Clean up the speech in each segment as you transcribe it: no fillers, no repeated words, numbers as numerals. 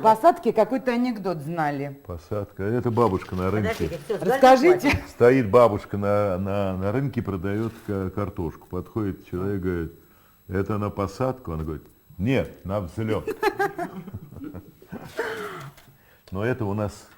посадки какой-то анекдот знали. Посадка. Это бабушка на рынке. Подождите, все, Расскажите. Стоит бабушка на рынке, продает картошку. Подходит человек, говорит, это на посадку? Она говорит, нет, на взлет. Но это у нас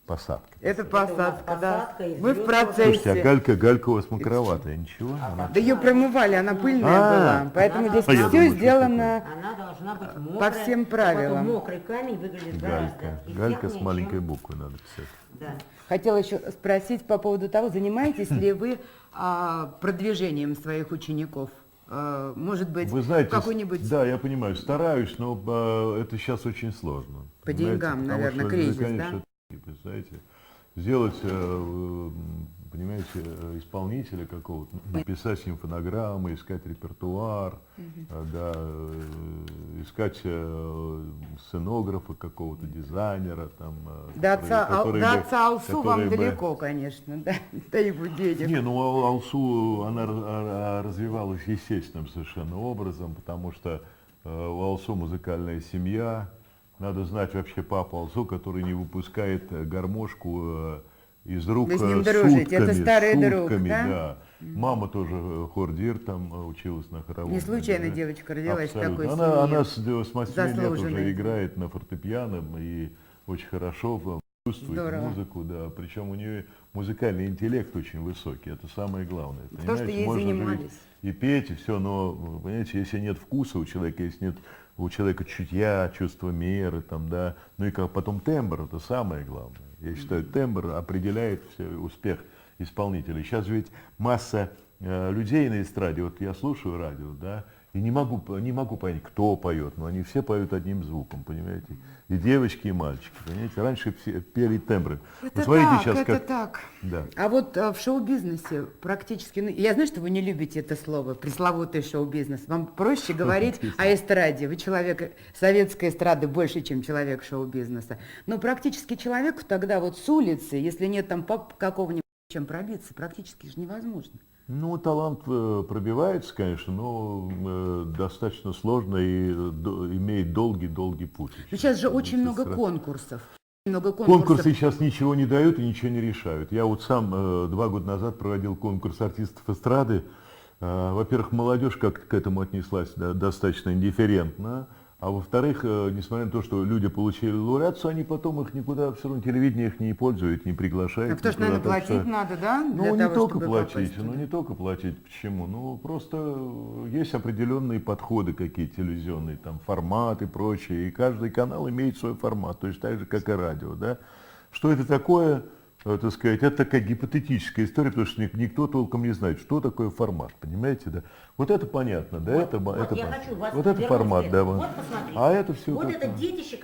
посадка. Это посадка, да. посадка и Мы в взлет. Слушайте, а процессе. галька у вас мокроватая, ничего? Она- Да ее промывали, она пыльная была. Поэтому Она здесь должна я все думаю, что сделано. Она должна быть мокрая. всем а потом правилам. мокрый камень выглядит гораздо Галька с эффектнее, маленькой чем- буквы надо писать. Да. Хотела еще спросить по поводу того, занимаетесь ли вы продвижением своих учеников? Может быть, Вы знаете, какой-нибудь... да, я понимаю, стараюсь, но это сейчас очень сложно. По понимаете, деньгам, потому наверное, что, кризис, конечно, да? представляете, сделать, понимаете, исполнителя какого-то, написать симфонограммы, искать репертуар, да, искать сценографа какого-то, дизайнера, там, До который бы- отца Алсу вам который бы- далеко, конечно, да, до его денег. Не, ну Алсу, она развивалась естественным совершенно образом, потому что у Алсу музыкальная семья. Надо знать вообще папу Алсу, который не выпускает гармошку из рук Вы с ним дружите, это старый друг, сутками, да? да. Мама тоже хордир там училась на хоровом. Не случайно да. девочка родилась в Абсолютно. такой Она семье. с 8 лет Заслуженной. уже играет на фортепиано и очень хорошо чувствует Здорово. музыку, да. Причем у нее музыкальный интеллект очень высокий, это самое главное. То, что ей Можно же ведь занимались. и петь, и все, но, понимаете, если нет вкуса у человека, если нет у человека чутья, чувства меры, там, да, ну и как потом тембр, это самое главное. Я считаю, тембр определяет успех исполнителя. Сейчас ведь масса людей на эстраде, вот я слушаю радио, да, и не могу понять, кто поет, но они все поют одним звуком, понимаете, и девочки, и мальчики, понимаете, раньше все пели тембры. Это Посмотрите так, сейчас, это как... так. Да. А вот в шоу-бизнесе практически... Я знаю, что вы не любите это слово, пресловутый шоу-бизнес. Вам проще говорить о эстраде. Вы человек советской эстрады больше, чем человек шоу-бизнеса. Но практически человеку тогда вот с улицы, если нет там какого-нибудь чем пробиться, практически же невозможно. Ну, талант пробивается, конечно, но достаточно сложно и имеет долгий путь. Но сейчас же очень много конкурсов. Много конкурсов. Конкурсы сейчас ничего не дают и ничего не решают. Я вот сам 2 года назад проводил конкурс артистов эстрады. Во-первых, молодежь как-то к этому отнеслась достаточно индифферентно. А во-вторых, несмотря на то, что люди получили лауреацию, они потом их никуда, все равно телевидение их не пользует, не приглашает. А потому что, никуда. наверное, Так платить что- надо, да? Ну, для не того, только чтобы платить, попасть ну туда? не только платить. Почему? Ну, просто есть определенные подходы какие телевизионные, там, форматы и прочее, и каждый канал имеет свой формат, то есть так же, как и радио, да. Что это такое, так сказать, это такая гипотетическая история, потому что никто толком не знает, что такое формат, понимаете, да. Вот это понятно, да, Вот, это вот я понятно. хочу вас Вот это вернуть формат, вверх. да. Вот посмотрите. А это все Вот это детище,